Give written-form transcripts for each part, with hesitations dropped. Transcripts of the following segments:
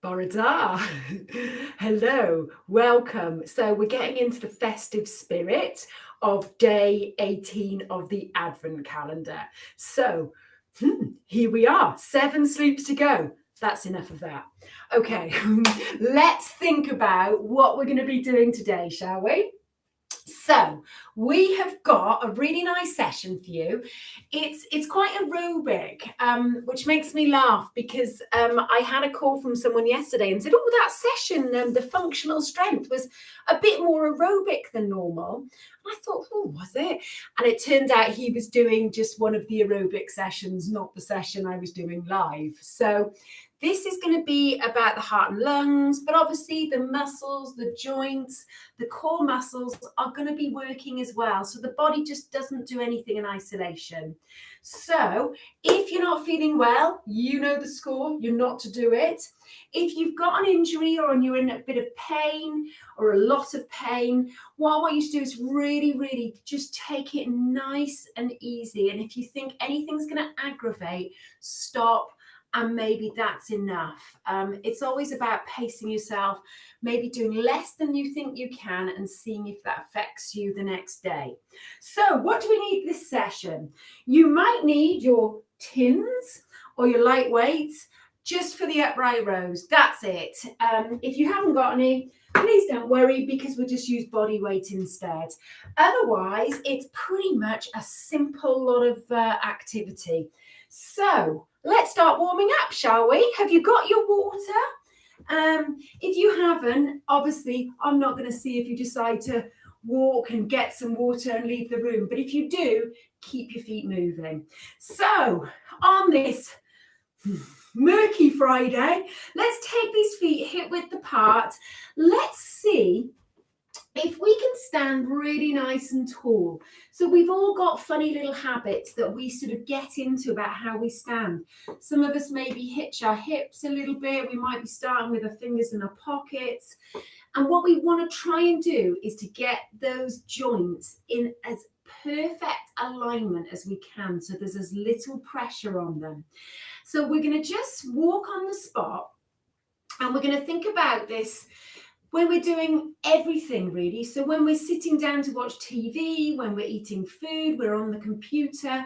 Borada. Hello, welcome. So, we're getting into the festive spirit of day 18 of the Advent calendar. So, here we are, 7 sleeps to go. That's enough of that. Okay, let's think about what we're going to be doing today, shall we? So we have got a really nice session for you. It's quite aerobic, which makes me laugh because I had a call from someone yesterday and said, "Oh, that session, the functional strength was a bit more aerobic than normal." And I thought, "Oh, was it?" And it turned out he was doing just one of the aerobic sessions, not the session I was doing live. So this is going to be about the heart and lungs, but obviously the muscles, the joints, the core muscles are going to be working as well. So the body just doesn't do anything in isolation. So if you're not feeling well, you know the score, you're not to do it. If you've got an injury or you're in a bit of pain or a lot of pain, what I want you to do is really, really just take it nice and easy. And if you think anything's going to aggravate, stop. And maybe that's enough. It's always about pacing yourself, maybe doing less than you think you can and seeing if that affects you the next day. So what do we need this session? You might need your tins or your lightweights just for the upright rows. That's it. If you haven't got any, please don't worry because we'll just use body weight instead. Otherwise, it's pretty much a simple lot of activity. So let's start warming up, shall we? Have you got your water? If you haven't, obviously, I'm not going to see if you decide to walk and get some water and leave the room. But if you do, keep your feet moving. So on this murky Friday, let's take these feet hip width apart. Let's see if we can stand really nice and tall. So we've all got funny little habits that we sort of get into about how we stand. Some of us maybe hitch our hips a little bit. We might be starting with our fingers in our pockets. And what we want to try and do is to get those joints in as perfect alignment as we can, so there's as little pressure on them. So we're going to just walk on the spot and we're going to think about this when we're doing everything really. So when we're sitting down to watch TV, when we're eating food, we're on the computer,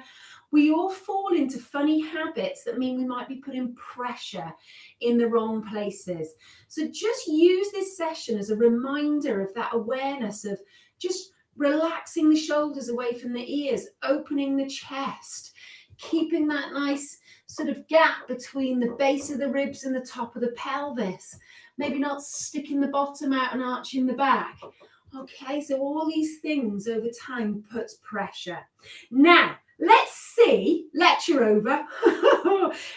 we all fall into funny habits that mean we might be putting pressure in the wrong places. So just use this session as a reminder of that awareness of just relaxing the shoulders away from the ears, opening the chest, keeping that nice sort of gap between the base of the ribs and the top of the pelvis. Maybe not sticking the bottom out and arching the back. Okay, so all these things over time puts pressure. Now, let's see, lecture over,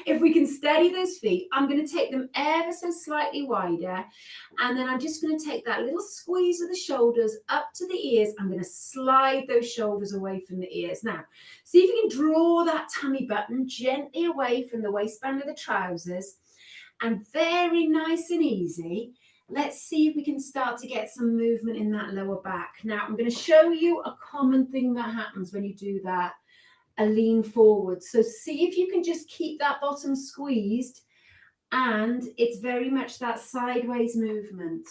if we can steady those feet. I'm going to take them ever so slightly wider, and then I'm just going to take that little squeeze of the shoulders up to the ears. I'm going to slide those shoulders away from the ears. Now, see if you can draw that tummy button gently away from the waistband of the trousers. And very nice and easy, let's see if we can start to get some movement in that lower back. Now, I'm going to show you a common thing that happens when you do that, a lean forward. So see if you can just keep that bottom squeezed, and it's very much that sideways movement.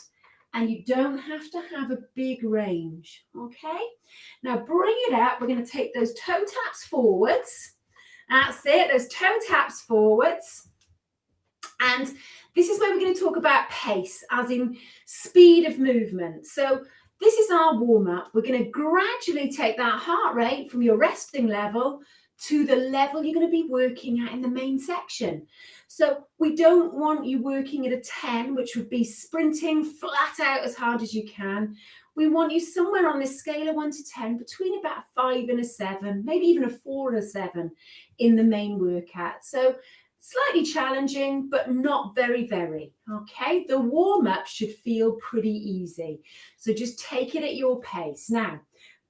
And you don't have to have a big range, okay? Now, bring it up. We're going to take those toe taps forwards. That's it, those toe taps forwards. And this is where we're going to talk about pace, as in speed of movement. So this is our warm-up. We're going to gradually take that heart rate from your resting level to the level you're going to be working at in the main section. So we don't want you working at a 10, which would be sprinting flat out as hard as you can. We want you somewhere on this scale of 1 to 10, between about a 5 and a 7, maybe even a 4 and a 7 in the main workout. So slightly challenging, but not very, okay? The warm-up should feel pretty easy. So just take it at your pace. Now,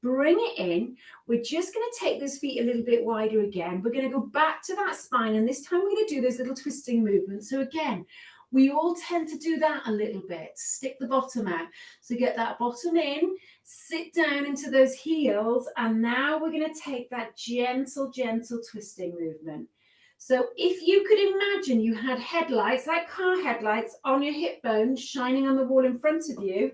bring it in. We're just going to take those feet a little bit wider again. We're going to go back to that spine, and this time we're going to do those little twisting movements. So again, we all tend to do that a little bit. Stick the bottom out. So get that bottom in, sit down into those heels, and now we're going to take that gentle twisting movement. So if you could imagine you had headlights, like car headlights, on your hip bones, shining on the wall in front of you,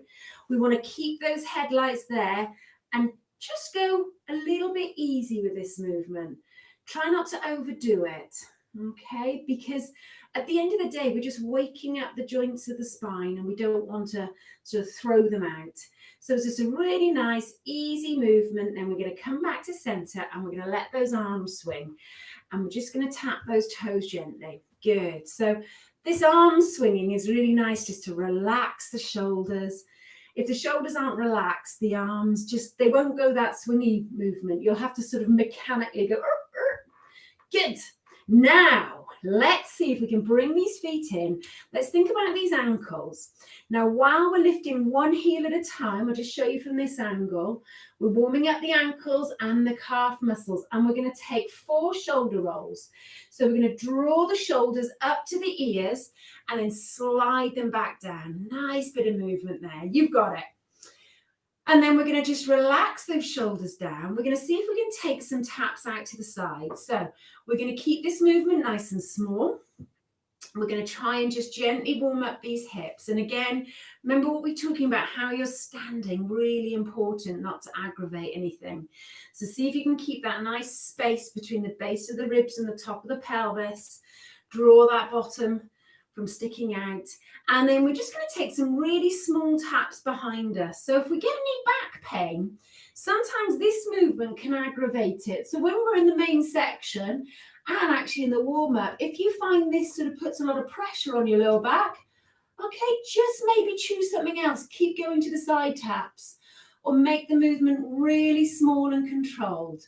we want to keep those headlights there and just go a little bit easy with this movement. Try not to overdo it, okay? Because at the end of the day, we're just waking up the joints of the spine and we don't want to sort of throw them out. So it's just a really nice, easy movement. Then we're going to come back to center and we're going to let those arms swing. And we're just going to tap those toes gently. Good. So this arm swinging is really nice just to relax the shoulders. If the shoulders aren't relaxed, the arms just, they won't go that swingy movement. You'll have to sort of mechanically go, Good. Now, let's see if we can bring these feet in. Let's think about these ankles. Now, while we're lifting one heel at a time, I'll just show you from this angle. We're warming up the ankles and the calf muscles, and we're going to take 4 shoulder rolls. So we're going to draw the shoulders up to the ears and then slide them back down. Nice bit of movement there. You've got it. And then we're going to just relax those shoulders down. We're going to see if we can take some taps out to the side. So we're going to keep this movement nice and small. We're going to try and just gently warm up these hips. And again, remember what we're talking about, how you're standing, really important not to aggravate anything. So see if you can keep that nice space between the base of the ribs and the top of the pelvis. Draw that bottom from sticking out. And then we're just going to take some really small taps behind us. So if we get any back pain, sometimes this movement can aggravate it. So when we're in the main section and actually in the warm-up, if you find this sort of puts a lot of pressure on your lower back, okay, just maybe choose something else. Keep going to the side taps or make the movement really small and controlled.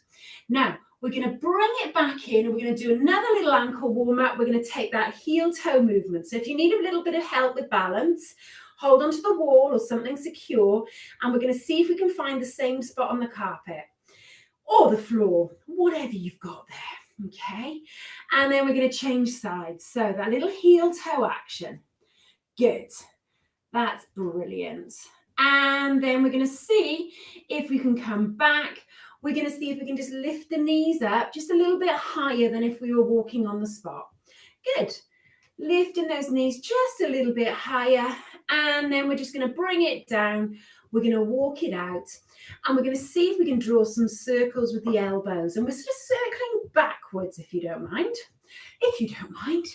Now, we're going to bring it back in and we're going to do another little ankle warm up. We're going to take that heel toe movement. So if you need a little bit of help with balance, hold onto the wall or something secure. And we're going to see if we can find the same spot on the carpet or the floor, whatever you've got there. Okay. And then we're going to change sides. So that little heel toe action. Good. That's brilliant. And then we're going to see if we can come back. We're going to see if we can just lift the knees up just a little bit higher than if we were walking on the spot. Good. Lifting those knees just a little bit higher. And then we're just going to bring it down. We're going to walk it out. And we're going to see if we can draw some circles with the elbows. And we're sort of circling backwards, if you don't mind. If you don't mind.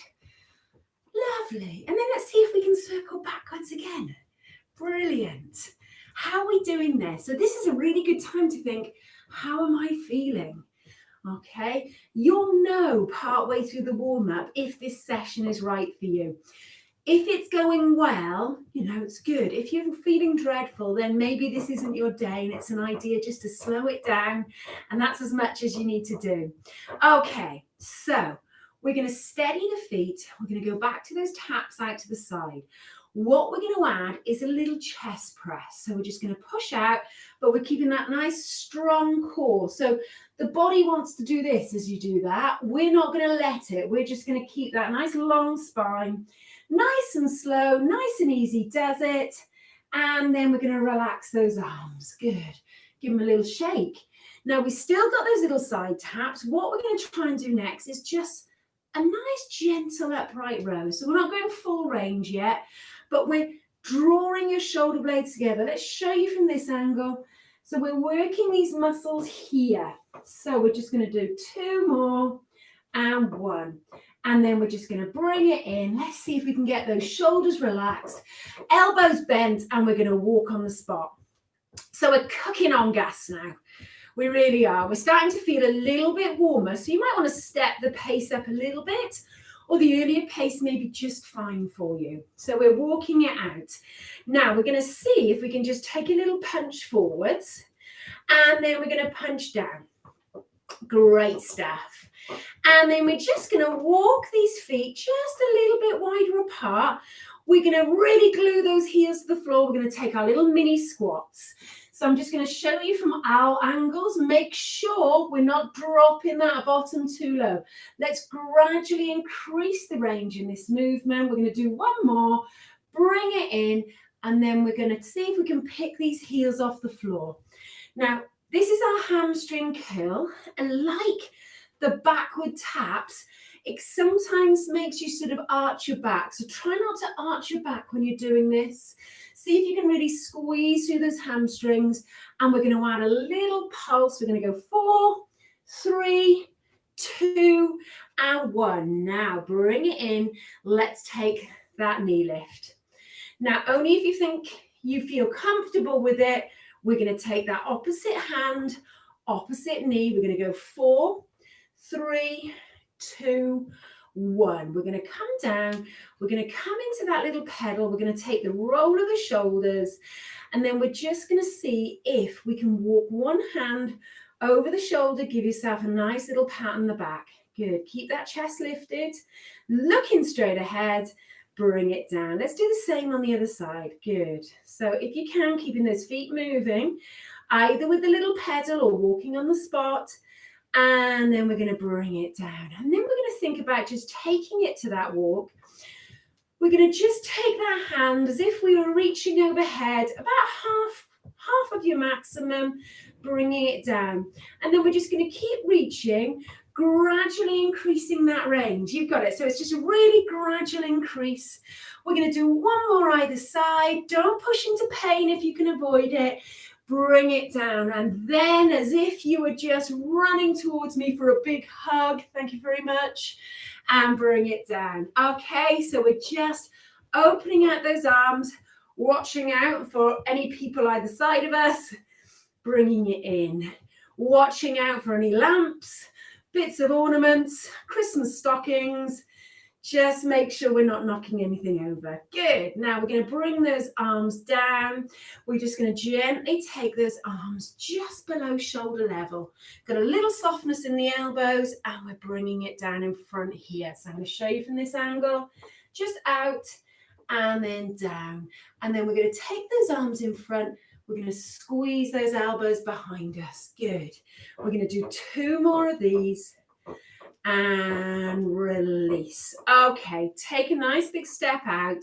Lovely. And then let's see if we can circle backwards again. Brilliant. How are we doing there? So this is a really good time to think, how am I feeling? Okay, you'll know partway through the warm-up if this session is right for you. If it's going well, you know, it's good. If you're feeling dreadful, then maybe this isn't your day and it's an idea just to slow it down. And that's as much as you need to do. Okay, so we're going to steady the feet. We're going to go back to those taps out to the side. What we're going to add is a little chest press. So we're just going to push out, but we're keeping that nice strong core. So the body wants to do this as you do that. We're not going to let it. We're just going to keep that nice long spine. Nice and slow, nice and easy does it. And then we're going to relax those arms. Good. Give them a little shake. Now we've still got those little side taps. What we're going to try and do next is just a nice gentle upright row. So we're not going full range yet, but we're drawing your shoulder blades together. Let's show you from this angle. So we're working these muscles here. So we're just going to do 2 more and 1. And then we're just going to bring it in. Let's see if we can get those shoulders relaxed, elbows bent, and we're going to walk on the spot. So we're cooking on gas now. We really are. We're starting to feel a little bit warmer. So you might want to step the pace up a little bit, or the earlier pace may be just fine for you. So we're walking it out. Now we're going to see if we can just take a little punch forwards, and then we're going to punch down. Great stuff. And then we're just going to walk these feet just a little bit wider apart. We're going to really glue those heels to the floor. We're going to take our little mini squats. So I'm just going to show you from our angles. Make sure we're not dropping that bottom too low. Let's gradually increase the range in this movement. We're going to do 1 more, bring it in, and then we're going to see if we can pick these heels off the floor. Now, this is our hamstring curl, and like the backward taps, it sometimes makes you sort of arch your back. So try not to arch your back when you're doing this. See if you can really squeeze through those hamstrings. And we're going to add a little pulse. We're going to go 4, 3, 2, and 1. Now bring it in. Let's take that knee lift. Now, only if you think you feel comfortable with it, we're going to take that opposite hand, opposite knee. We're going to go 4, 3, 2, 1. We're going to come down. We're going to come into that little pedal. We're going to take the roll of the shoulders. And then we're just going to see if we can walk one hand over the shoulder. Give yourself a nice little pat on the back. Good. Keep that chest lifted. Looking straight ahead. Bring it down. Let's do the same on the other side. Good. So if you can, keeping those feet moving, either with the little pedal or walking on the spot. And then we're going to bring it down. And then we're going to think about just taking it to that walk. We're going to just take that hand as if we were reaching overhead, about half of your maximum, bringing it down. And then we're just going to keep reaching, gradually increasing that range. You've got it. So it's just a really gradual increase. We're going to do one more either side. Don't push into pain if you can avoid it. Bring it down. And then as if you were just running towards me for a big hug. Thank you very much. And bring it down. Okay, so we're just opening out those arms, watching out for any people either side of us, bringing it in, watching out for any lamps, bits of ornaments, Christmas stockings. Just make sure we're not knocking anything over. Good. Now we're going to bring those arms down. We're just going to gently take those arms just below shoulder level. Got a little softness in the elbows and we're bringing it down in front here. So I'm going to show you from this angle, just out and then down. And then we're going to take those arms in front. We're going to squeeze those elbows behind us. Good. We're going to do 2 more of these. And release. Okay, take a nice big step out.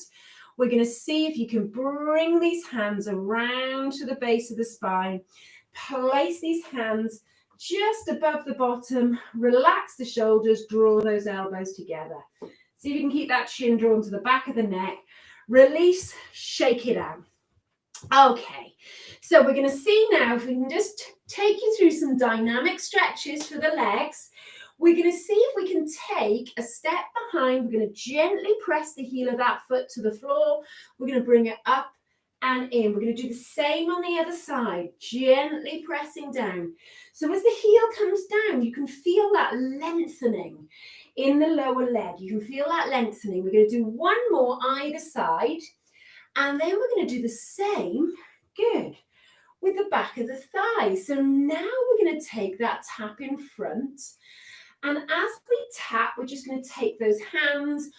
We're going to see if you can bring these hands around to the base of the spine. Place these hands just above the bottom. Relax the shoulders. Draw those elbows together. See if you can keep that chin drawn to the back of the neck. Release, shake it out. Okay, so we're going to see now if we can just take you through some dynamic stretches for the legs. We're going to see if we can take a step behind. We're going to gently press the heel of that foot to the floor. We're going to bring it up and in. We're going to do the same on the other side, gently pressing down. So as the heel comes down, you can feel that lengthening in the lower leg. You can feel that lengthening. We're going to do 1 more either side. And then we're going to do the same, good, with the back of the thigh. So now we're going to take that tap in front. And as we tap, we're just going to take those hands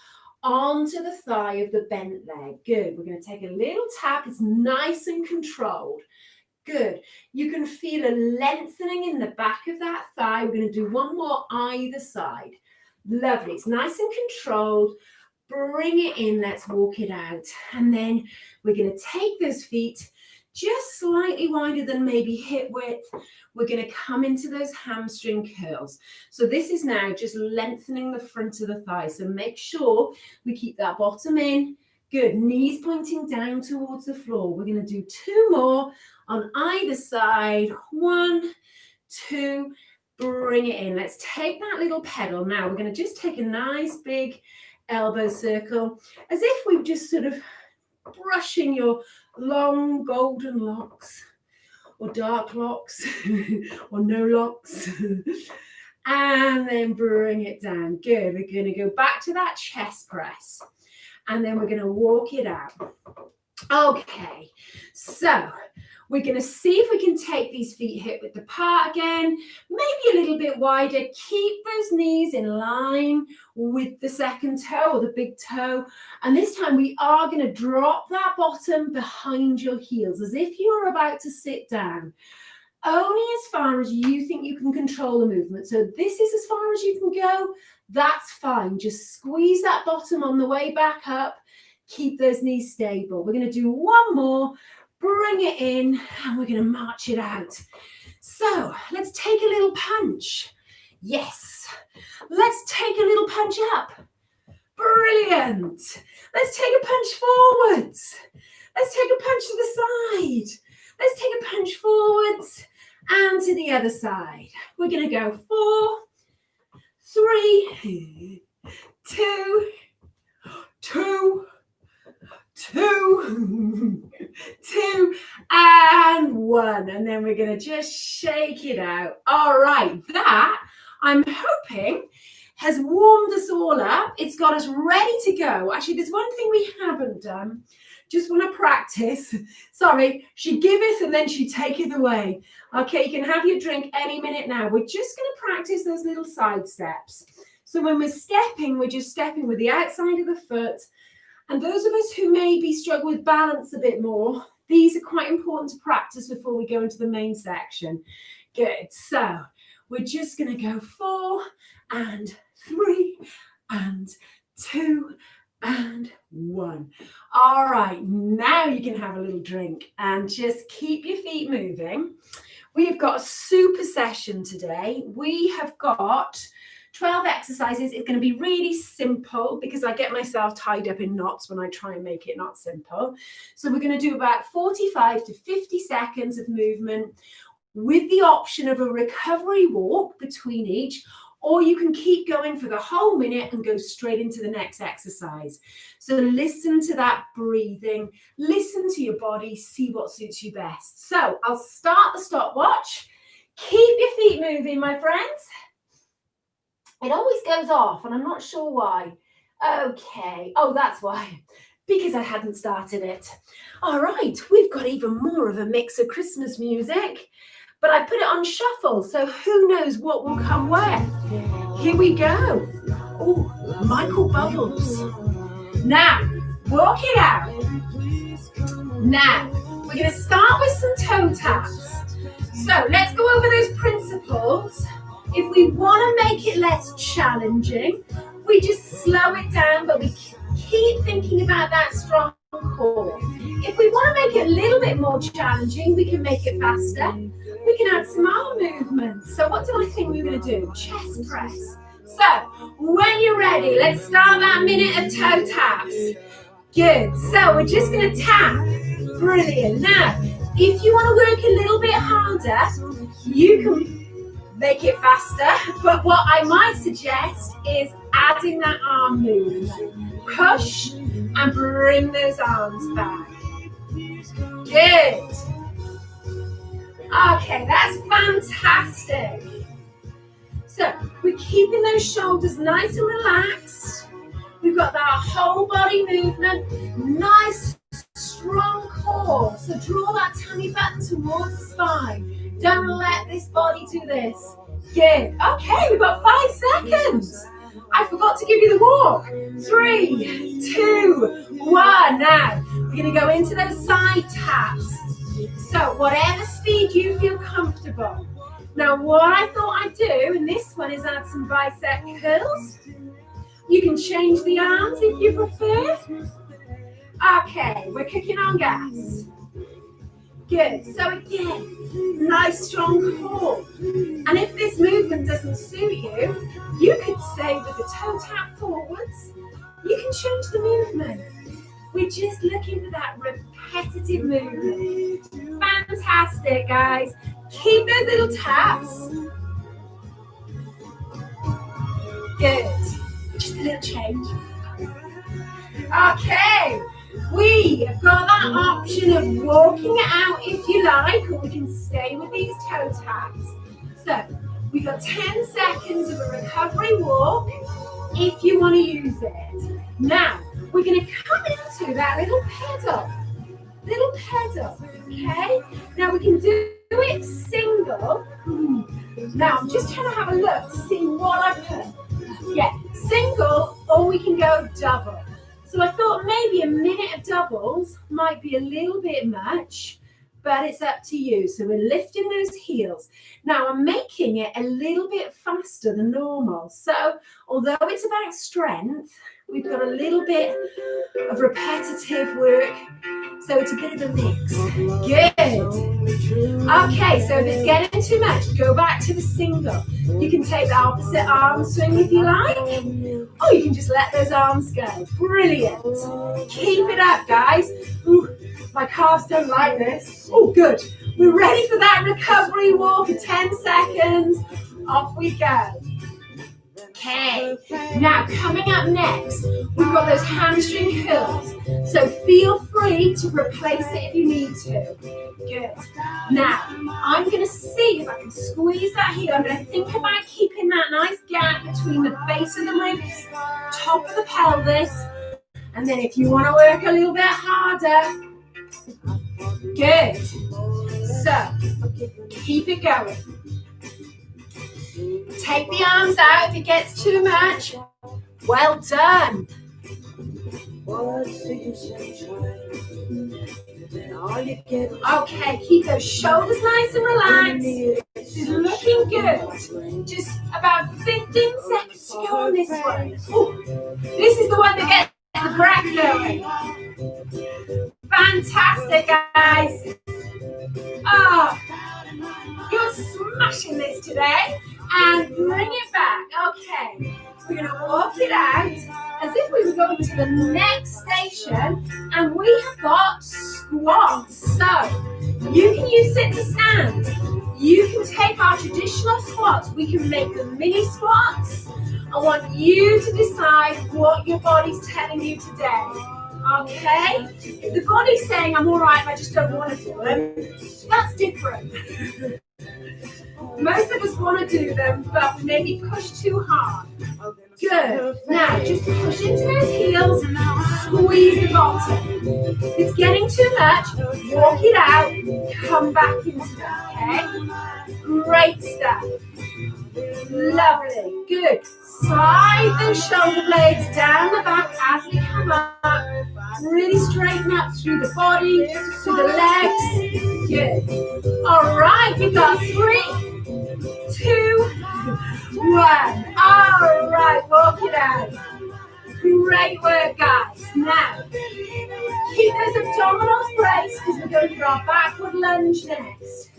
onto the thigh of the bent leg. Good. We're going to take a little tap. It's nice and controlled. Good. You can feel a lengthening in the back of that thigh. We're going to do 1 more either side. Lovely. It's nice and controlled. Bring it in. Let's walk it out. And then we're going to take those feet just slightly wider than maybe hip width. We're going to come into those hamstring curls. So this is now just lengthening the front of the thigh. So make sure we keep that bottom in. Good. Knees pointing down towards the floor. We're going to do 2 more on either side. 1, 2, bring it in. Let's take that little pedal. Now we're going to just take a nice big elbow circle as if we've just sort of brushing your long golden locks or dark locks or no locks and then bring it down. Good. We're going to go back to that chest press and then we're going to walk it out. Okay, so we're going to see if we can take these feet hip width apart again, maybe a little bit wider. Keep those knees in line with the second toe or the big toe. And this time we are going to drop that bottom behind your heels as if you were about to sit down. Only as far as you think you can control the movement. So this is as far as you can go. That's fine. Just squeeze that bottom on the way back up. Keep those knees stable. We're going to do 1 more. Bring it in and we're going to march it out. So let's take a little punch. Yes. Let's take a little punch up. Brilliant. Let's take a punch forwards. Let's take a punch to the side. Let's take a punch forwards and to the other side. We're going to go 4, 3, 2, 2, 2, 2, and 1. And then we're going to just shake it out. All right, that I'm hoping has warmed us all up. It's got us ready to go. Actually, there's one thing we haven't done. Just want to practice. Sorry, she giveth and then she taketh away. Okay, you can have your drink any minute now. We're just going to practice those little side steps. So when we're stepping, we're just stepping with the outside of the foot. And those of us who maybe struggle with balance a bit more, these are quite important to practice before we go into the main section. Good. So we're just going to go 4 and 3 and 2 and 1. All right, now you can have a little drink and just keep your feet moving. We've got a super session today. We have got 12 exercises. It's going to be really simple because I get myself tied up in knots when I try and make it not simple. So we're going to do about 45 to 50 seconds of movement with the option of a recovery walk between each, or you can keep going for the whole minute and go straight into the next exercise. So listen to that breathing, listen to your body, see what suits you best. So I'll start the stopwatch. Keep your feet moving, my friends. It always goes off and I'm not sure why. Okay, oh, that's why. Because I hadn't started it. All right, we've got even more of a mix of Christmas music. But I put it on shuffle, so who knows what will come where. Here we go. Oh, Michael Bubbles. Now, walk it out. Now, we're going to start with some toe taps. So let's go over those principles. If we want to make it less challenging, we just slow it down, but we keep thinking about that strong core. If we want to make it a little bit more challenging, we can make it faster. We can add some arm movements. So what do I think we're going to do? Chest press. So when you're ready, let's start that minute of toe taps. Good. So we're just going to tap. Brilliant. Now, if you want to work a little bit harder, you can make it faster. But what I might suggest is adding that arm movement. Push and bring those arms back. Good. Okay, that's fantastic. So we're keeping those shoulders nice and relaxed. We've got that whole body movement, nice strong core. So draw that tummy back towards the spine. Don't let this body do this. Good. Okay, we've got 5 seconds. I forgot to give you the walk. 3, 2, 1. Now, we're going to go into those side taps. So whatever speed you feel comfortable. Now what I thought I'd do, and this one is add some bicep curls. You can change the arms if you prefer. Okay, we're cooking on gas. Good, so again, nice strong core. And if this movement doesn't suit you, you could stay with the toe tap forwards. You can change the movement. We're just looking for that repetitive movement. Fantastic, guys. Keep those little taps. Good. Just a little change. Okay. We have got that option of walking it out if you like, or we can stay with these toe taps. So we've got 10 seconds of a recovery walk if you want to use it. Now, we're going to come into that little pedal, okay? Now we can do it single. Now I'm just trying to have a look to see what I put. Yeah, single, or we can go double. So I thought maybe a minute of doubles might be a little bit much, but it's up to you. So we're lifting those heels. Now I'm making it a little bit faster than normal. So although it's about strength, we've got a little bit of repetitive work. So it's a bit of a mix. Good. Okay, so if it's getting too much, go back to the single. You can take the opposite arm swing if you like, or you can just let those arms go. Brilliant. Keep it up, guys. Ooh, my calves don't like this. Oh, good. We're ready for that recovery walk at 10 seconds. Off we go. Okay, now coming up next, we've got those hamstring curls. So feel free to replace it if you need to. Good. Now, I'm going to see if I can squeeze that heel. I'm going to think about keeping that nice gap between the base of the ribs, top of the pelvis, and then if you want to work a little bit harder, good. So, keep it going. Take the arms out if it gets too much. Well done. Okay, keep those shoulders nice and relaxed. This is looking good. Just about 15 seconds to go on this one. Ooh, this is the one that gets the breath going. Fantastic, guys. Oh, you're smashing this today. And bring it back. Okay, we're going to walk it out as if we were going to the next station, and we have got squats. So you can use sit to stand. You can take our traditional squats. We can make them mini squats. I want you to decide what your body's telling you today. Okay? If the body's saying I'm all right, I just don't want to do them, that's different. Most of us want to do them, but we maybe push too hard. Good. Now, just push into those heels, squeeze the bottom. If it's getting too much, walk it out, come back into them, okay? Great stuff. Lovely. Good. Slide those shoulder blades down the back as we come up. Really straighten up through the body, through the legs. Good. All right, you've got 3, 2, 1. All right, walk it out. Great work, guys. Now, keep those abdominals braced because we're going for our backward lunge next.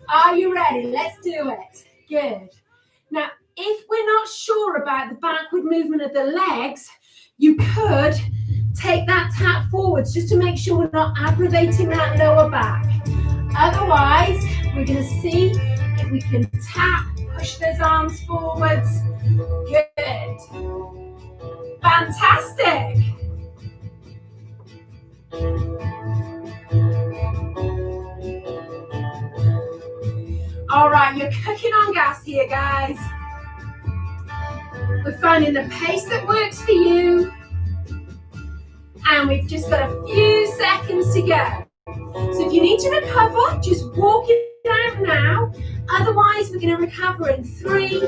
Are you ready? Let's do it. Good. Now, if we're not sure about the backward movement of the legs, you could take that tap forwards just to make sure we're not aggravating that lower back. Otherwise, we're going to see if we can tap, push those arms forwards. Good. Fantastic. All right, you're cooking on gas here, guys. We're finding the pace that works for you. And we've just got a few seconds to go. So if you need to recover, just walk it out now. Otherwise, we're going to recover in 3, 2,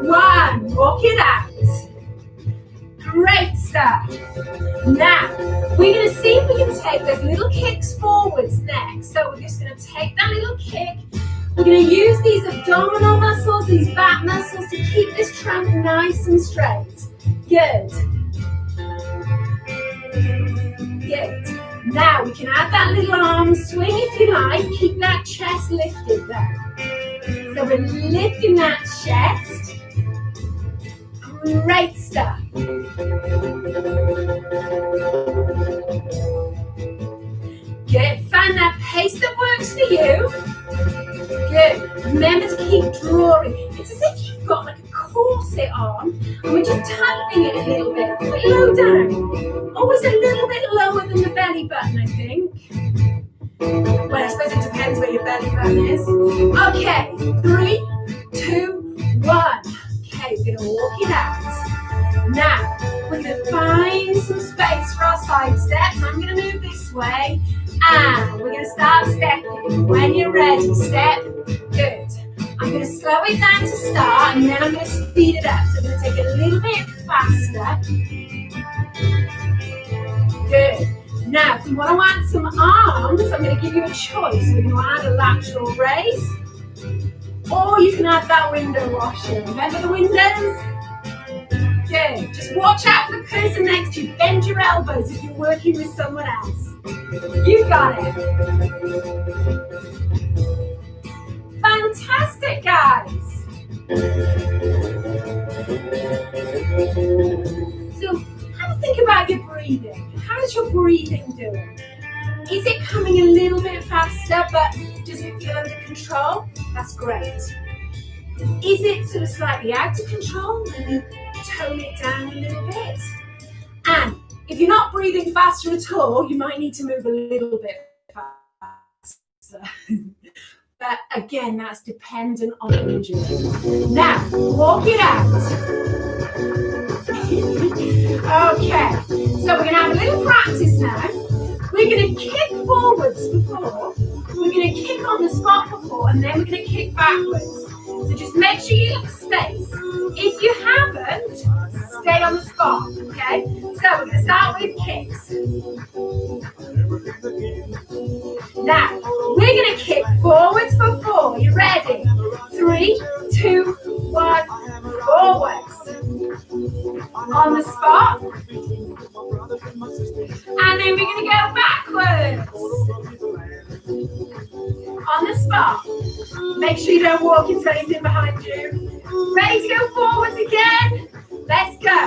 1. Walk it out. Great stuff. Now, we're going to see if we can take those little kicks forwards next. So we're just going to take that little kick. We're going to use these abdominal muscles, these back muscles to keep this trunk nice and straight. Good. Good. Now we can add that little arm swing if you like. Keep that chest lifted there. So we're lifting that chest. Great stuff. Good. Find that pace that works for you. Good. Remember to keep drawing. It's as if you've got like a corset on and we're just tightening it a little bit. Put it low down. Always a little bit lower than the belly button, I think. Well, I suppose it depends where your belly button is. Okay. 3, 2, 1. Okay, we're going to walk it out. Now, we're going to find some space for our side steps. I'm going to move this way. And we're going to start stepping. When you're ready, step. Good. I'm going to slow it down to start, and then I'm going to speed it up. So I'm going to take it a little bit faster. Good. Now, if you want to add some arms, I'm going to give you a choice. We're going to add a lateral raise, or you can add that window washer. Remember the windows? Just watch out for the person next to you. Bend your elbows if you're working with someone else. You got it. Fantastic, guys. So have a think about your breathing. How's your breathing doing? Is it coming a little bit faster, but does it feel under control? That's great. Is it sort of slightly out of control? Maybe tone it down a little bit. And if you're not breathing faster at all, you might need to move a little bit faster. But again, that's dependent on injury. Now, walk it out. Okay, so we're going to have a little practice now. We're going to kick forwards before, we're going to kick on the spot before, and then we're going to kick backwards. So just make sure you leave space. If you haven't, stay on the spot, okay? So we're going to start with kicks. Now, we're going to kick forwards for 4. You ready? 3, 2, 1, forwards. On the spot. And then we're going to go backwards. On the spot. Make sure you don't walk into anything behind you. Ready to go forwards again? Let's go.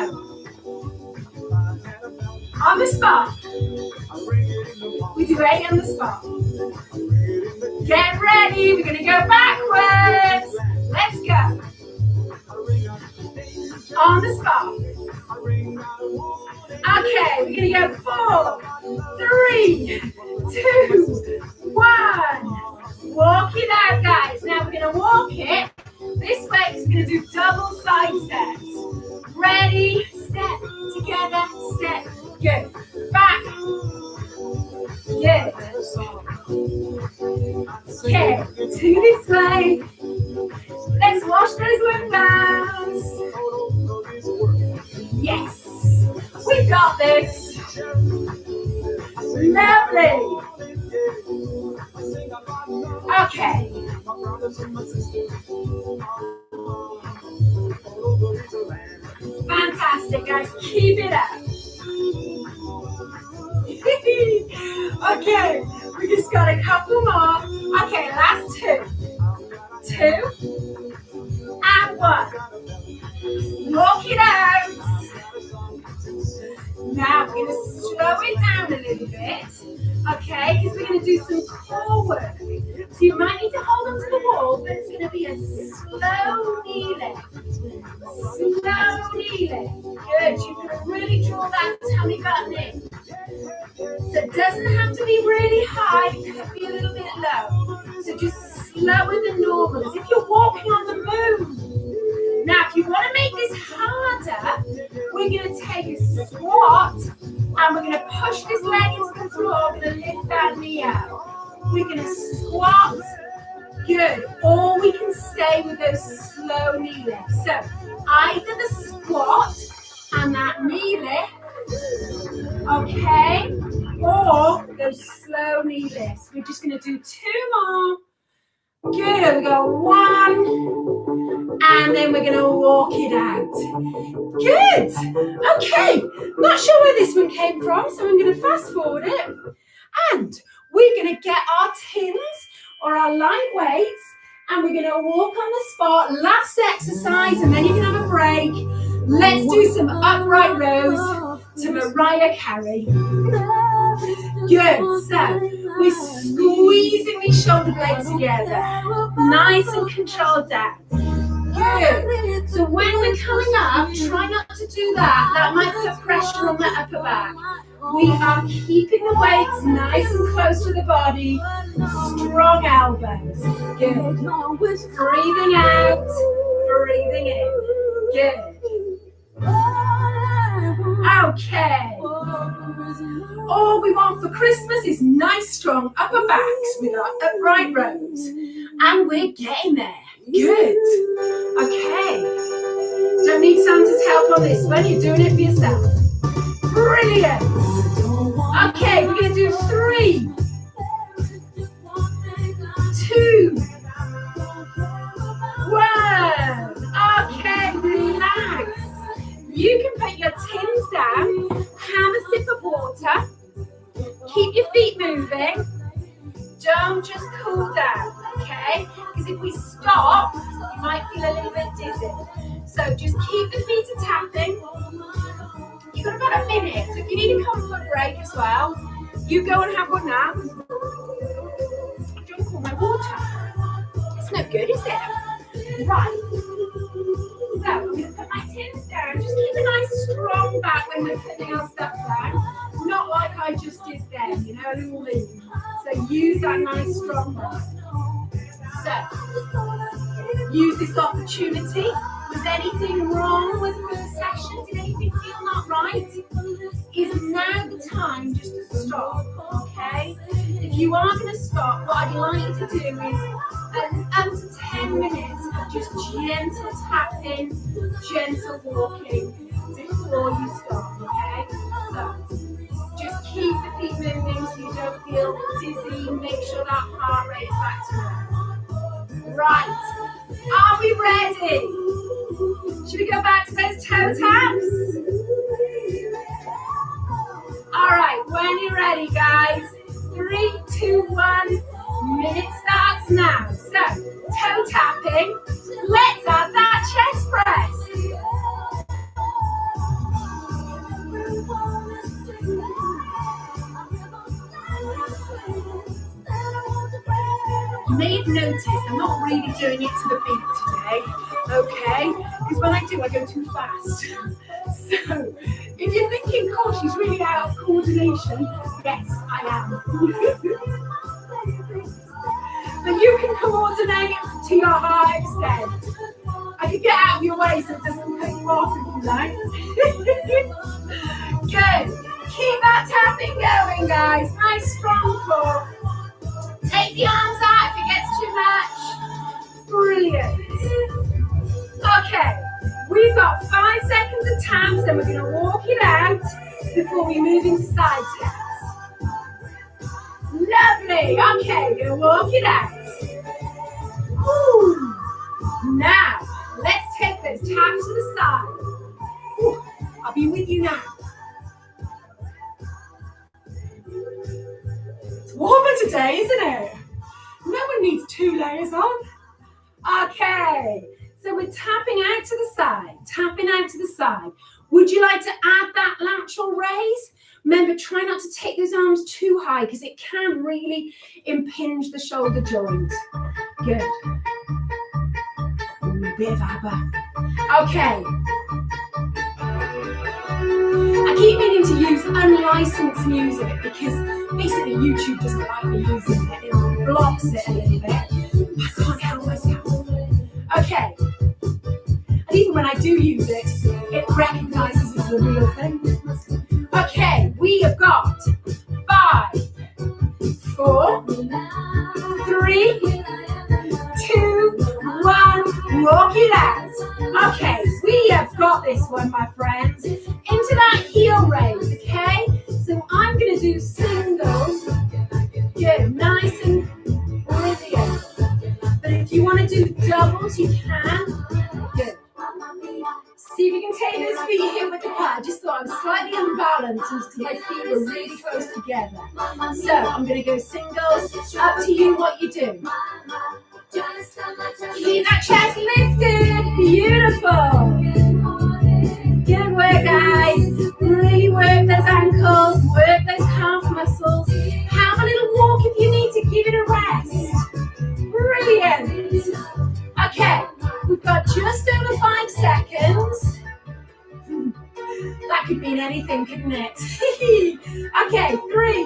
On the spot. We do 8 on the spot. Get ready. We're going to go backwards. Let's go. On the spot. Okay, we're going to go 4, 3, 2, 1. Walk it out, guys. Now we're going to walk it this way. We're going to do double side steps. Ready, step, together, step. Good. Back. Good. Okay, 2 this way. Let's wash those windows. Yes. We've got this. Lovely. Okay. Fantastic, guys. Keep it up. Okay, we just got a couple more. Okay, last 2. 2 and 1. Walk it out. Now we're going to slow it down a little bit, okay, because we're going to do some core work. So you might need to hold onto the wall, but it's going to be a slow knee lift. Slow knee lift. Good. You're going to really draw that tummy button in. So it doesn't have to be really high. It could be a little bit low. So just slower than normal, as if you're walking on the moon. Now, if you want to make this harder, we're going to take a squat and we're going to push this leg into the floor. We're going to lift that knee out. We're going to squat. Good. Or we can stay with those slow knee lifts. So, either the squat and that knee lift, okay, or those slow knee lifts. We're just going to do 2 more. Good, we go 1, and then we're going to walk it out. Good. Okay, not sure where this one came from, so I'm going to fast forward it. And we're going to get our tins or our light weights, and we're going to walk on the spot. Last exercise, and then you can have a break. Let's do some upright rows to Mariah Carey. Good, so we're squeezing these shoulder blades together, nice and controlled down. Good. So when we're coming up, try not to do that. That might put pressure on the upper back. We are keeping the weights nice and close to the body. Strong elbows. Good. Breathing out, breathing in. Good. Okay. All we want for Christmas is nice, strong upper backs with our upright rows. And we're getting there. Good. Okay. Don't need Santa's help on this one. You're doing it for yourself. Brilliant. Okay, we're going to do 3, 2, 1. Okay, relax. You can put tapping. Don't just cool down, okay? Because if we stop, you might feel a little bit dizzy. So just keep the feet tapping. You've got about a minute, so if you need a comfort break as well, you go and have one now. Don't call my water. It's no good, is it? Right. So I'm going to put my tins down. Just keep a nice strong back when we're putting our stuff down. Not like I just did then, you know, a little lean. So use that nice strong back. So use this opportunity. Was anything wrong with the first session? Did anything feel not right? Is now the time just to stop, okay? If you are going to stop, what I'd like you to do is up to 10 minutes of just gentle tapping, gentle walking before you stop, okay? So just keep the feet moving so you don't feel dizzy. Make sure that heart rate is back to normal. Right, are we ready? Should we go back to those toe taps? All right, when you're ready, guys. 3, 2, 1. Minute starts now. So, toe tapping. Let's add that chest press. You may have noticed I'm not really doing it to the beat today, okay? Because when I do, I go too fast. So, if you're thinking, oh, she's really out of coordination, yes, I am. But you can coordinate to your heart extent. I can get out of your way so it doesn't cut you off if you like. Good. Keep that tapping going, guys. Nice strong core. Take the arms out if it gets too much. Brilliant. Okay, we've got 5 seconds of taps, then we're going to walk it out before we move into side taps. Lovely. Okay, we're going to walk it out. Ooh. Now, let's take those taps to the side. Ooh. I'll be with you now. It's warmer today, isn't it? No one needs 2 layers on. Okay, so we're tapping out to the side, tapping out to the side. Would you like to add that lateral raise? Remember, try not to take those arms too high because it can really impinge the shoulder joint. Good. Ooh, a bit of ABBA. Okay. I keep meaning to use unlicensed music because basically YouTube doesn't like me using it. It blocks it a little bit. I can't help myself. Okay. And even when I do use it, it recognizes it's the real thing. Okay, we have got 5, 4, 3, 2, 1. Walk it out. Okay, we have got this one, my friends. Into that heel raise, okay? So I'm going to do singles. Good, nice and brilliant. But if you want to do doubles, you can. Good. See if you can take those feet hip with the pad. I just thought I'm slightly unbalanced because my feet were really close together. So I'm going to go singles. Up to you what you do. Keep that chest lifted. Beautiful. Good work, guys. Really work those ankles. Work those calf muscles. Have a little walk if you need to give it a rest. Brilliant. Okay, we've got just over 5 seconds. That could mean anything, couldn't it? Okay, 3,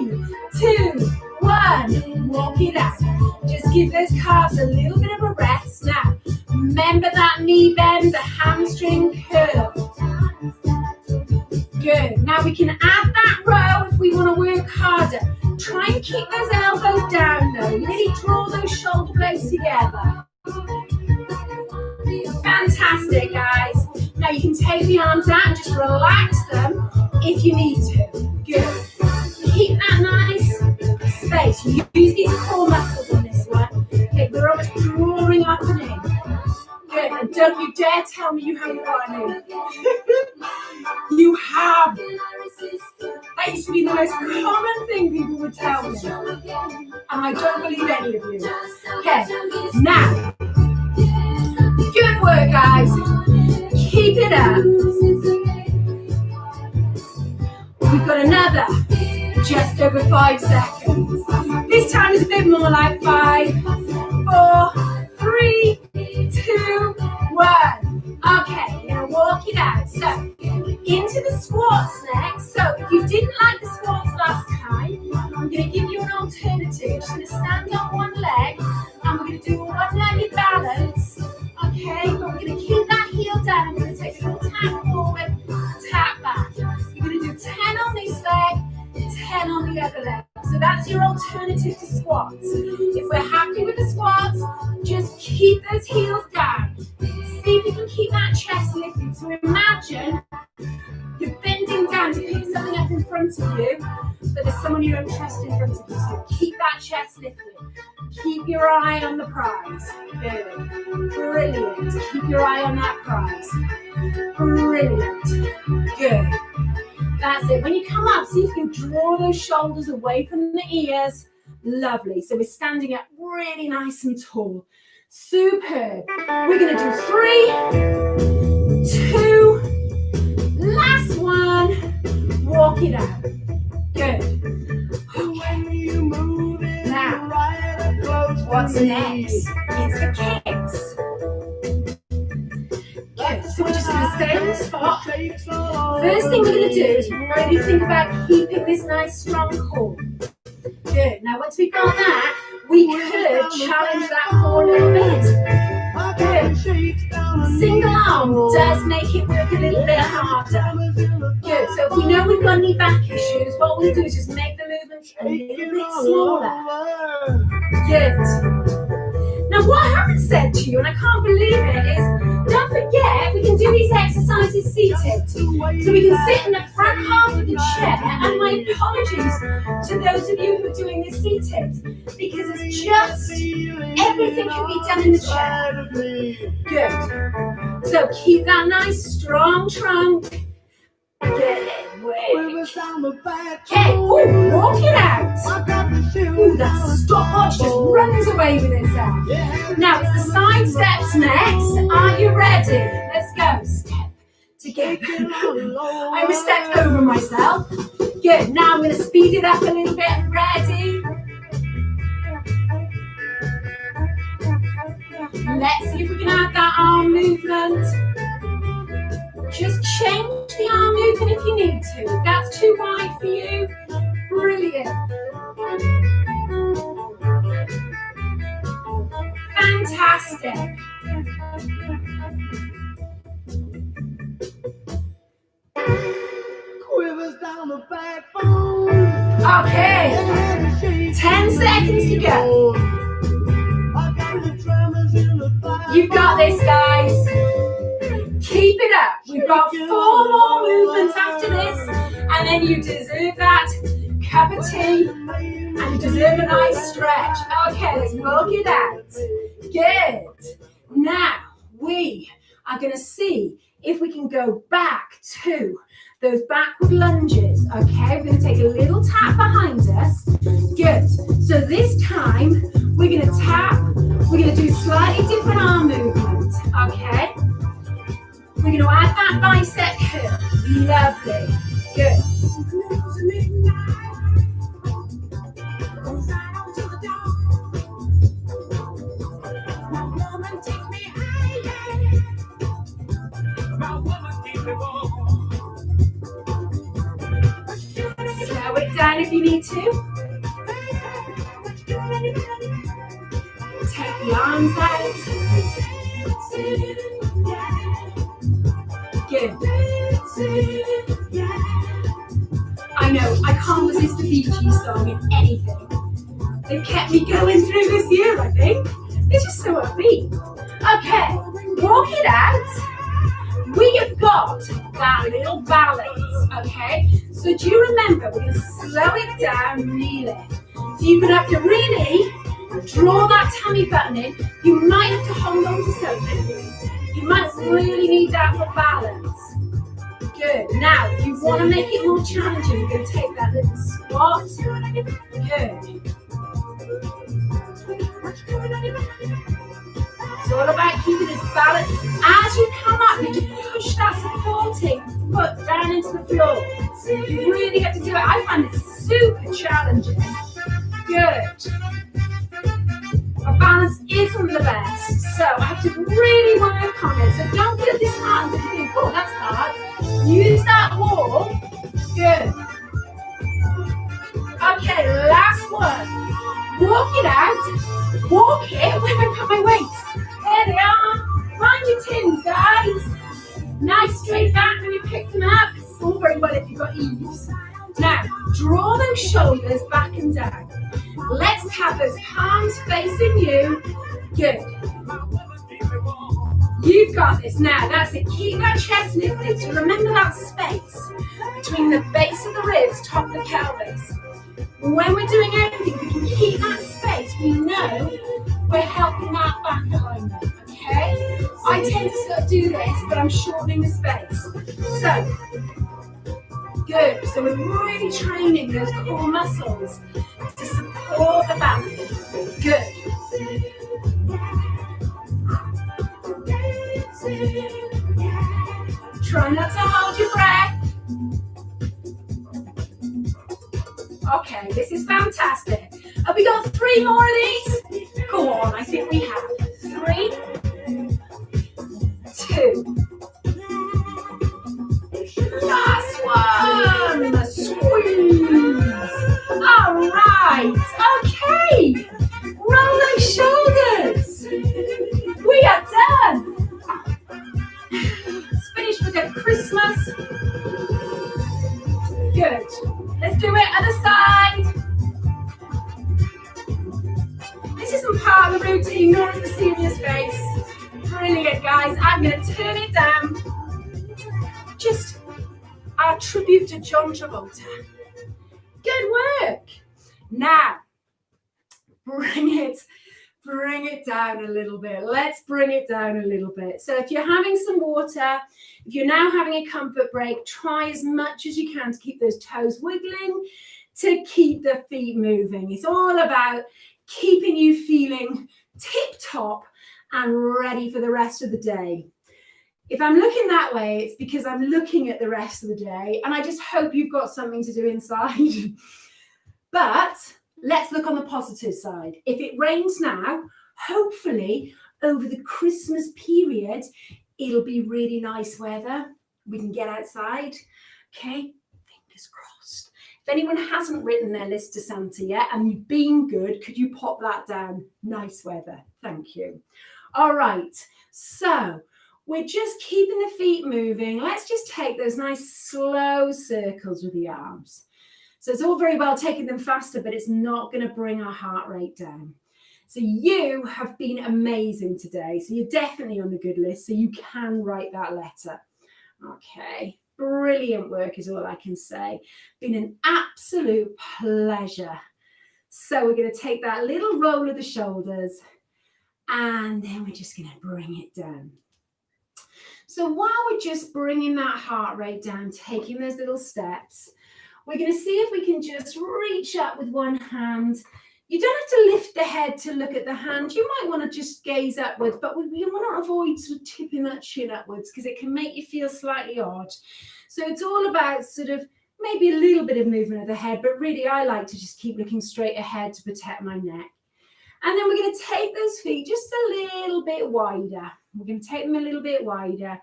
2, 1. Walk it out. Just give those calves a little bit of a rest. Now, remember that knee bend, the hamstring curl. Good. Now we can add that row if we want to work harder. Try and keep those elbows down though. Really draw those shoulder blades together. Fantastic, guys. Now you can take the arms out and just relax them if you need to. Good. Keep that nice space. Use these core muscles on this one. Okay, we're almost drawing up and in. Good. And don't you dare tell me you haven't got any. You have. That used to be the most common thing people would tell me. And I don't believe any of you. Okay, now, good work, guys. Keep it up. We've got another, just over 5 seconds. This time is a bit more like 5, 4, 3, 2, 1. Okay, we're gonna walk it out. So, into the squats next. So, if you didn't like the squats last time, I'm gonna give you an alternative. You're just gonna stand on one leg, and we're gonna do a one-legged balance. Okay, but we're gonna keep that heel down. I'm gonna take a little tap forward, tap back. You're gonna do 10 on this leg, 10 on the other leg. So that's your alternative to squats. If we're happy with the squats, just keep those heels down. See if you can keep that chest lifted. So imagine you're bending down to pick something up in front of you, but there's someone you don't trust in front of you. So keep that chest lifted. Keep your eye on the prize. Good. Brilliant. Keep your eye on that prize. Brilliant. Good. That's it. When you come up, see if you can draw those shoulders away from the ears. Lovely. So we're standing up really nice and tall. Superb. We're going to do 3, 2, last one. Walk it out. Good. Okay. Now, what's next? It's the kicks. Good. So we're just going to stay on the spot. First thing we're going to do is really think about keeping this nice strong core. Good. Now once we've got that, we could challenge that core a little bit. Good. Single arm does make it work a little bit harder. Good. So if we know we've got any back issues, what we'll do is just make the movements a little bit smaller. Good. Now what I haven't said to you, and I can't believe it, is don't forget we can do these exercises seated. So we can sit in the front half of the chair, and my apologies to those of you who are doing this seated, because it's just everything can be done in the chair. Good. So keep that nice strong trunk. Good. Okay, ooh, walk it out. Ooh, that stopwatch just runs away with itself. Now it's the side steps next. Are you ready? Let's go. Step together. I almost stepped over myself. Good. Now I'm going to speed it up a little bit. Ready? Let's see if we can add that arm movement. Just change the arm movement if you need to. If that's too wide for you, brilliant. Fantastic. Quivers down the backbone. Okay. 10 seconds to go. You've got this, guys. Keep it up. We've got 4 more movements after this, and then you deserve that cup of tea, and you deserve a nice stretch. Okay, let's walk it out. Good. Now, we are going to see if we can go back to those backward lunges. Okay, we're going to take a little tap behind us. Good. So this time, we're going to tap. We're going to do slightly different arm movement. Okay. We're going to add that bicep curl. Lovely. Good. Slow it down if you need to. Take the arms out. Good. I know, I can't resist the Bee Gees song in anything. They've kept me going through this year, I think. They're just so upbeat. Okay, walk it out. We have got that little balance, okay? So do you remember, we're going to slow it down, really. So you're going to have to really draw that tummy button in. You might have to hold on to something. You might really need that for balance. Good. Now, if you want to make it more challenging, you're going to take that little squat. Good. It's all about keeping this balance. As you come up, you can push that supporting foot down into the floor. You really have to do it. I find it super challenging. Good. Our balance isn't the best, so I have to really work on it. So don't feel disheartened if you think, oh, that's hard. Use that wall. Good. Okay, last one. Walk it out. Walk it. Where have I put my weights? There they are. Find your tins, guys. Nice straight back when you pick them up. It's all very well if you've got eaves. Now, draw those shoulders back and down. Let's have those palms facing you. Good. You've got this. Now, that's it. Keep that chest lifted. So remember that space between the base of the ribs, top of the pelvis. When we're doing everything, we can keep that space. We know we're helping that back alignment. Okay? I tend to sort of do this, but I'm shortening the space. So, good. So we're really training those core muscles to support the back. Good. Try not to hold your breath. Okay, this is fantastic. Have we got 3 more of these? Go on, I think we have. 3, 2. Last one. Squeeze. All right. Okay. Roll those shoulders. We are done. Let's finish with a Christmas. Good. Let's do it other side. This isn't part of the routine, nor is the serious face. Brilliant, guys. I'm going to turn it down. Just our tribute to John Travolta. Good work. Now, bring it down a little bit. Let's bring it down a little bit. So if you're having some water, if you're now having a comfort break, try as much as you can to keep those toes wiggling, to keep the feet moving. It's all about keeping you feeling tip-top and ready for the rest of the day. If I'm looking that way, it's because I'm looking at the rest of the day, and I just hope you've got something to do inside. But let's look on the positive side. If it rains now, hopefully over the Christmas period, it'll be really nice weather. We can get outside. Okay, fingers crossed. If anyone hasn't written their list to Santa yet and you've been good, could you pop that down? Nice weather. Thank you. All right, so we're just keeping the feet moving. Let's just take those nice slow circles with the arms. So it's all very well taking them faster, but it's not going to bring our heart rate down. So you have been amazing today. So you're definitely on the good list. So you can write that letter. Okay. Brilliant work is all I can say. Been an absolute pleasure. So we're going to take that little roll of the shoulders and then we're just going to bring it down. So while we're just bringing that heart rate down, taking those little steps, we're going to see if we can just reach up with one hand. You don't have to lift the head to look at the hand. You might want to just gaze upwards, but we want to avoid sort of tipping that chin upwards because it can make you feel slightly odd. So it's all about sort of maybe a little bit of movement of the head, but really I like to just keep looking straight ahead to protect my neck. And then we're going to take those feet just a little bit wider. We're going to take them a little bit wider.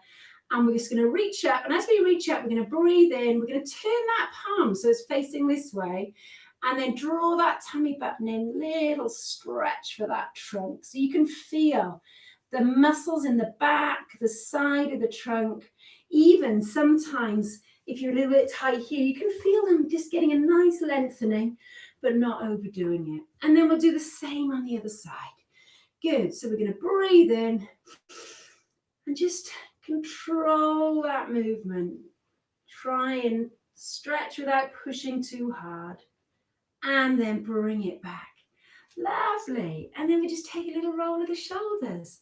And we're just going to reach up. And as we reach up, we're going to breathe in. We're going to turn that palm so it's facing this way. And then draw that tummy button in. Little stretch for that trunk. So you can feel the muscles in the back, the side of the trunk. Even sometimes, if you're a little bit tight here, you can feel them just getting a nice lengthening, but not overdoing it. And then we'll do the same on the other side. Good. So we're going to breathe in and just control that movement. Try and stretch without pushing too hard. And then bring it back. Lovely. And then we just take a little roll of the shoulders.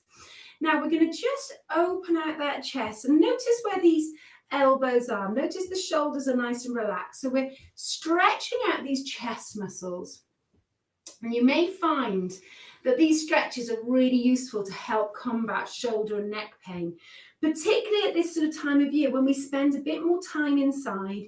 Now we're going to just open out that chest and notice where these elbows are. Notice the shoulders are nice and relaxed. So we're stretching out these chest muscles. And you may find that these stretches are really useful to help combat shoulder and neck pain, particularly at this sort of time of year when we spend a bit more time inside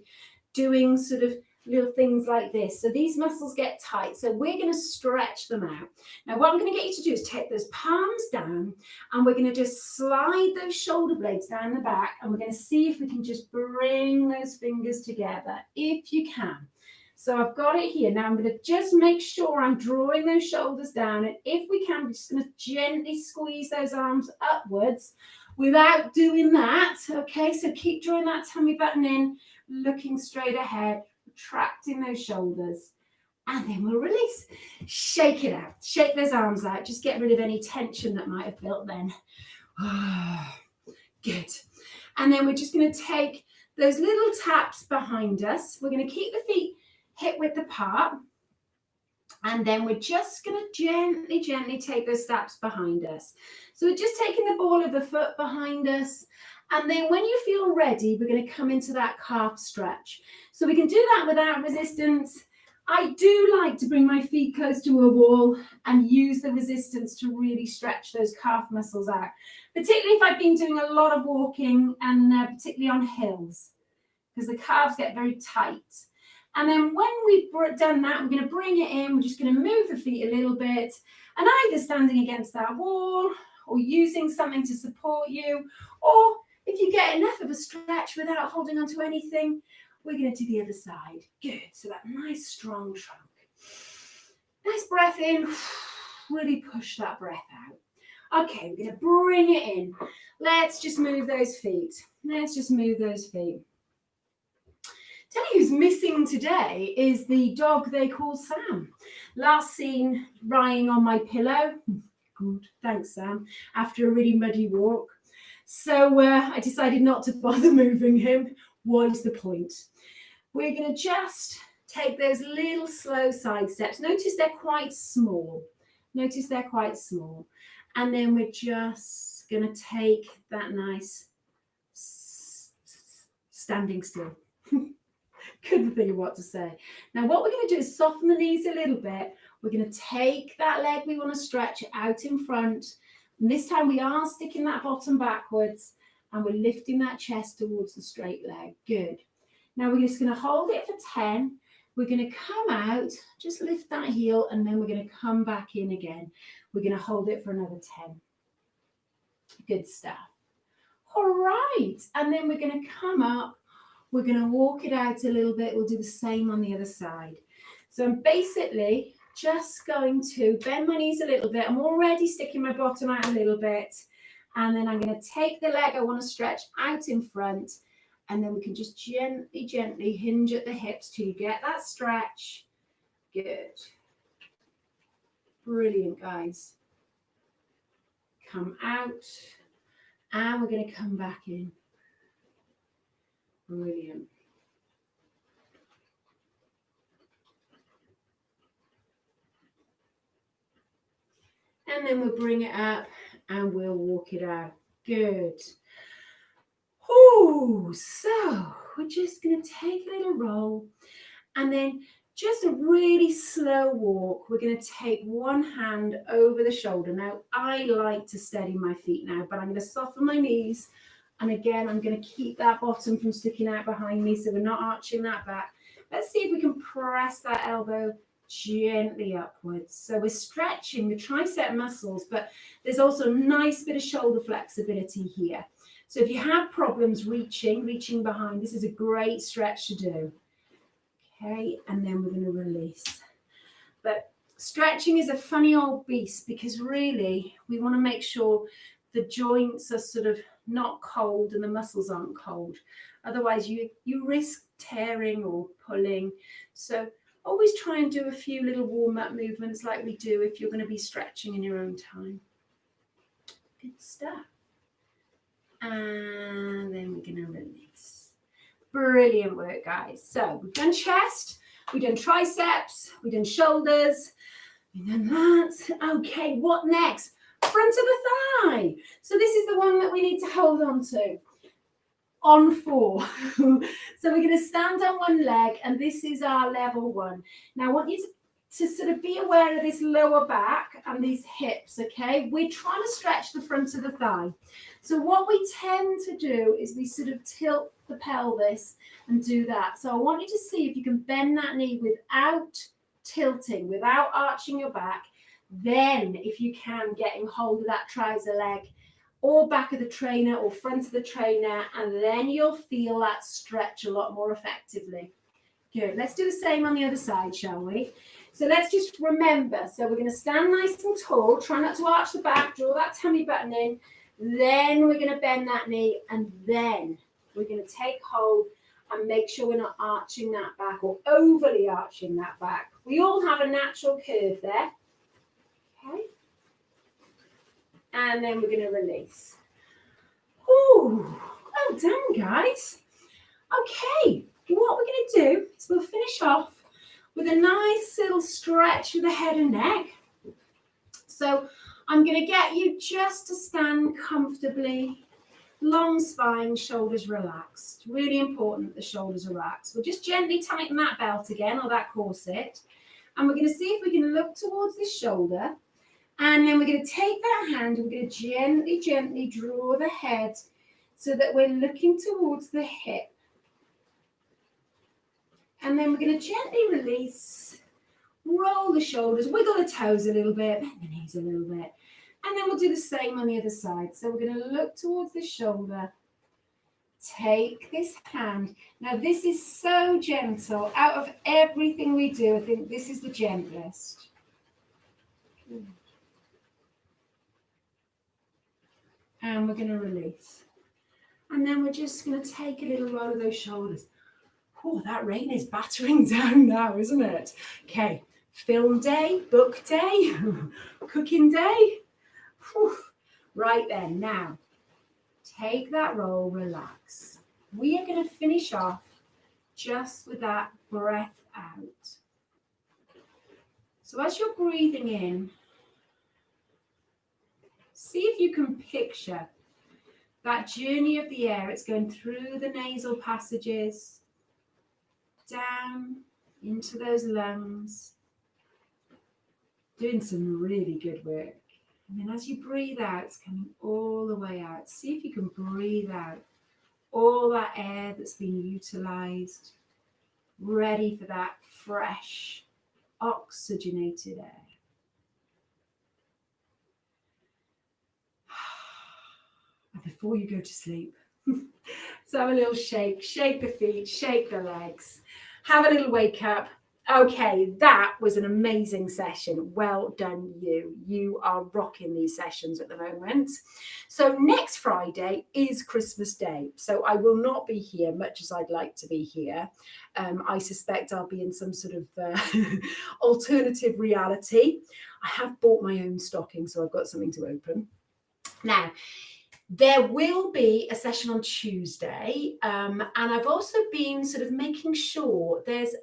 doing sort of little things like this. So these muscles get tight. So we're going to stretch them out. Now, what I'm going to get you to do is take those palms down and we're going to just slide those shoulder blades down the back and we're going to see if we can just bring those fingers together, if you can. So I've got it here. Now I'm going to just make sure I'm drawing those shoulders down. And if we can, we're just going to gently squeeze those arms upwards without doing that. Okay, so keep drawing that tummy button in, looking straight ahead, retracting those shoulders. And then we'll release. Shake it out. Shake those arms out. Just get rid of any tension that might have built then. Good. And then we're just going to take those little taps behind us. We're going to keep the feet hip width apart, and then we're just going to gently take those steps behind us. So we're just taking the ball of the foot behind us, and then when you feel ready, we're going to come into that calf stretch. So we can do that without resistance. I do like to bring my feet close to a wall and use the resistance to really stretch those calf muscles out, particularly if I've been doing a lot of walking and particularly on hills, because the calves get very tight. And then when we've done that, we're going to bring it in. We're just going to move the feet a little bit, and either standing against that wall or using something to support you, or if you get enough of a stretch without holding onto anything, we're going to do the other side. Good. So that nice strong trunk. Nice breath in. Really push that breath out. Okay, we're going to bring it in. Let's just move those feet. Let's just move those feet. Tell you who's missing today is the dog they call Sam. Last seen lying on my pillow. Good, thanks Sam. After a really muddy walk. So I decided not to bother moving him. What is the point? We're going to just take those little slow side steps. Notice they're quite small. Notice they're quite small. And then we're just going to take that nice standing still. Couldn't think of what to say. Now what we're going to do is soften the knees a little bit. We're going to take that leg we want to stretch out in front. And this time we are sticking that bottom backwards and we're lifting that chest towards the straight leg. Good. Now we're just going to hold it for 10. We're going to come out, just lift that heel, and then we're going to come back in again. We're going to hold it for another 10. Good stuff. All right. And then we're going to come up. We're going to walk it out a little bit. We'll do the same on the other side. So I'm basically just going to bend my knees a little bit. I'm already sticking my bottom out a little bit. And then I'm going to take the leg I want to stretch out in front. And then we can just gently hinge at the hips till you get that stretch. Good. Brilliant, guys. Come out. And we're going to come back in. Brilliant. And then we'll bring it up and we'll walk it out. Good. Oh, so we're just going to take a little roll and then just a really slow walk. We're going to take one hand over the shoulder. Now, I like to steady my feet now, but I'm going to soften my knees. And again, I'm going to keep that bottom from sticking out behind me so we're not arching that back. Let's see if we can press that elbow gently upwards. So we're stretching the tricep muscles, but there's also a nice bit of shoulder flexibility here. So if you have problems reaching behind, this is a great stretch to do. Okay, and then we're going to release. But stretching is a funny old beast because really we want to make sure the joints are sort of not cold and the muscles aren't cold. Otherwise you risk tearing or pulling. So always try and do a few little warm-up movements like we do if you're going to be stretching in your own time. Good stuff. And then we're going to release. Brilliant work, guys. So we've done chest, we've done triceps, we've done shoulders, we've done that. Okay, what next? Front of the thigh. So this is the one that we need to hold on to. on 4. So we're going to stand on one leg, and this is our level 1. Now I want you to sort of be aware of this lower back and these hips, okay? We're trying to stretch the front of the thigh. So what we tend to do is we sort of tilt the pelvis and do that. So I want you to see if you can bend that knee without tilting, without arching your back. Then, if you can, getting hold of that trouser leg or back of the trainer or front of the trainer, and then you'll feel that stretch a lot more effectively. Good. Let's do the same on the other side, shall we? So let's just remember. So we're going to stand nice and tall. Try not to arch the back. Draw that tummy button in. Then we're going to bend that knee, and then we're going to take hold and make sure we're not arching that back or overly arching that back. We all have a natural curve there. Okay. And then we're going to release. Ooh, well done, guys. Okay, what we're going to do is we'll finish off with a nice little stretch of the head and neck. So I'm going to get you just to stand comfortably, long spine, shoulders relaxed. Really important that the shoulders are relaxed. We'll just gently tighten that belt again, or that corset. And we're going to see if we can look towards the shoulder. And then we're going to take that hand and we're going to gently, gently draw the head so that we're looking towards the hip. And then we're going to gently release, roll the shoulders, wiggle the toes a little bit, bend the knees a little bit. And then we'll do the same on the other side. So we're going to look towards the shoulder. Take this hand. Now this is so gentle. Out of everything we do, I think this is the gentlest. And we're going to release. And then we're just going to take a little roll of those shoulders. Oh, that rain is battering down now, isn't it? Okay, film day, book day, cooking day. Whew. Right then, now, take that roll, relax. We are going to finish off just with that breath out. So as you're breathing in, see if you can picture that journey of the air. It's going through the nasal passages, down into those lungs, doing some really good work. And then as you breathe out, it's coming all the way out. See if you can breathe out all that air that's been utilized, ready for that fresh, oxygenated air. And before you go to sleep, so have a little shake the feet, shake the legs, have a little wake up. Okay, that was an amazing session. Well done, you. You are rocking these sessions at the moment. So next Friday is Christmas Day. So I will not be here much as I'd like to be here. I suspect I'll be in some sort of alternative reality. I have bought my own stocking, so I've got something to open. Now, there will be a session on Tuesday, and I've also been sort of making sure there's,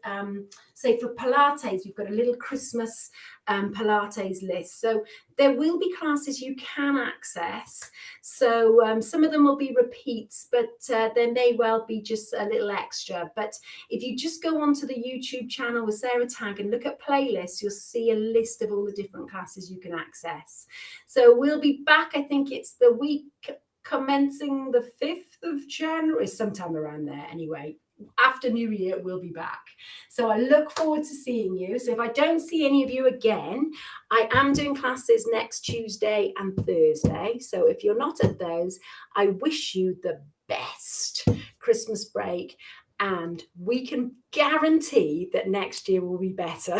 say for Pilates, we've got a little Christmas Pilates list. So there will be classes you can access. So some of them will be repeats, but there may well be just a little extra. But if you just go onto the YouTube channel with Sarah Tagg and look at playlists, you'll see a list of all the different classes you can access. So we'll be back, I think it's the week commencing the 5th of January, sometime around there anyway. After New Year, we'll be back. So I look forward to seeing you. So if I don't see any of you again, I am doing classes next Tuesday and Thursday. So if you're not at those, I wish you the best Christmas break. And we can guarantee that next year will be better.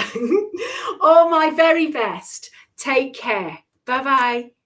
All my very best. Take care. Bye-bye.